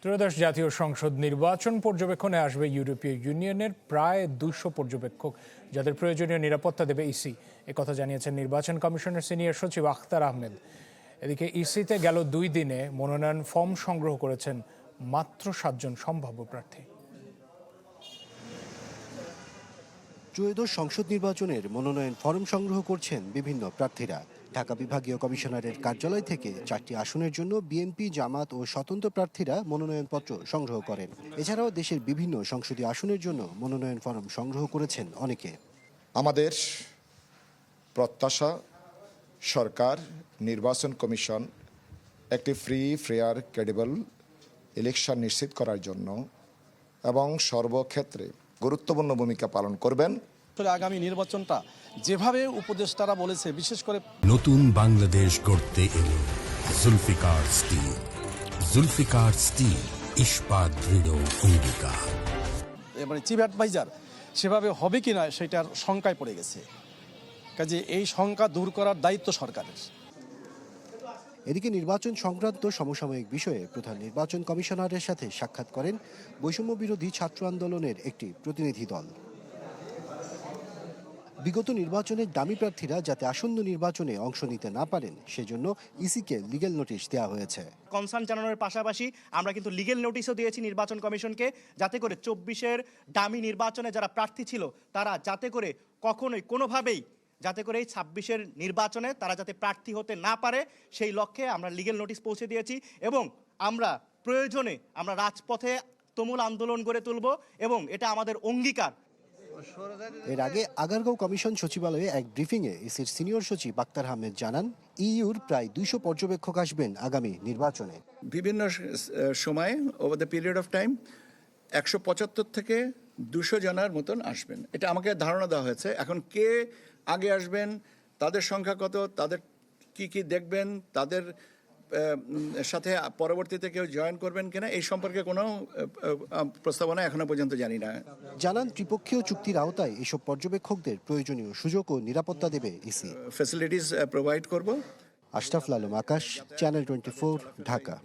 ত্রয়োদশ জাতীয় সংসদ নির্বাচন পর্যবেক্ষণে আসবে ইউরোপীয় ইউনিয়নের প্রায় 200 পর্যবেক্ষক, যাদের প্রয়োজনীয় নিরাপত্তা দেবে ইসি। একথা জানিয়েছেন নির্বাচন কমিশনের সিনিয়র সচিব আখতার আহমেদ। এদিকে ইসিতে গেল 2 দিনে মনোনয়ন ফর্ম সংগ্রহ করেছেন মাত্র 7 জন সম্ভাব্য প্রার্থী। ত্রয়োদশ সংসদ নির্বাচনের মনোনয়ন ফরম সংগ্রহ করছেন বিভিন্ন প্রার্থীরা। ঢাকা বিভাগীয় কমিশনারের কার্যালয় থেকে 4টি আসনের জন্য বিএনপি, জামাত ও স্বতন্ত্র প্রার্থীরা মনোনয়নপত্র সংগ্রহ করেন। এছাড়াও দেশের বিভিন্ন সংসদীয় আসনের জন্য মনোনয়ন ফরম সংগ্রহ করেছেন অনেকে। আমাদের প্রত্যাশা, সরকার, নির্বাচন কমিশন একটি ফ্রি, ফেয়ার, ক্রেডিবল ইলেকশন নিশ্চিত করার জন্য এবং সর্বক্ষেত্রে গুরুত্বপূর্ণ ভূমিকা পালন করবেন। আগামী নির্বাচনটা যেভাবে উপদেষ্টারা বলেছে, বিশেষ করে নতুন বাংলাদেশ গড়তে এলো জুলফিকার স্টিল। জুলফিকার স্টিল, ইস্পাত দৃঢ় অঙ্গীকার। মানে চিফ অ্যাডভাইজার সেভাবে হবে কিনা সেটার শঙ্কায় পড়ে গেছে। কাজে এই শঙ্কা দূর করার দায়িত্ব সরকারের। এদিকে নির্বাচন সংক্রান্ত সমসাময়িক বিষয়ে প্রধান নির্বাচন কমিশনারের সাথে সাক্ষাৎ করেন বৈষম্য বিরোধী ছাত্র আন্দোলনের একটি প্রতিনিধি দল। বিগত নির্বাচনের দামি প্রার্থীরা যাতে আসন্ন নির্বাচনে অংশ নিতে না পারেন সেজন্য ইসিকে লিগ্যাল নোটিশ দেওয়া হয়েছে। কনসার্ন জানানোর পাশাপাশি আমরা কিন্তু লিগ্যাল নোটিশও দিয়েছি নির্বাচন কমিশনকে, যাতে করে 24-এর দামি নির্বাচনে যারা প্রার্থী ছিল তারা যাতে করে কখনোই কোনোভাবেই যাতে করে এই 26-এর নির্বাচনে তারা যাতে প্রার্থী হতে না পারে সেই লক্ষ্যে আমরা লিগ্যাল নোটিশ পৌঁছে দিয়েছি এবং আমরা প্রয়োজনে আমরা রাজপথে তুমুল আন্দোলন গড়ে তুলব এবং এটা আমাদের অঙ্গীকার। এর আগে আগারগাঁও কমিশন সচিবালয়ে এক ব্রিফিংয়ে ইসির সিনিয়র সচিব আখতার আহমেদ জানান, ইইউর প্রায় 200 পর্যবেক্ষক আসবেন আগামী নির্বাচনে। বিভিন্ন সময়ে over the period of time 175 থেকে 200 জনের মতন আসবেন, এটা আমাকে ধারণা দেওয়া হয়েছে। এখন কে আগে আসবেন, তাদের সংখ্যা কত, তাদের কি দেখবেন, তাদের সাথে পরবর্তীতে কেউ জয়েন করবেন কিনা এই সম্পর্কে কোনো প্রস্তাবনা এখনো পর্যন্ত জানি না। জানান, ত্রিপক্ষীয় চুক্তির আওতায় এসব পর্যবেক্ষকদের প্রয়োজনীয় সুযোগ ও নিরাপত্তা দেবে ইসি। ফ্যাসিলিটিস প্রোভাইড করব। আশরাফুল আলম, আকাশ, চ্যানেল 24, ঢাকা।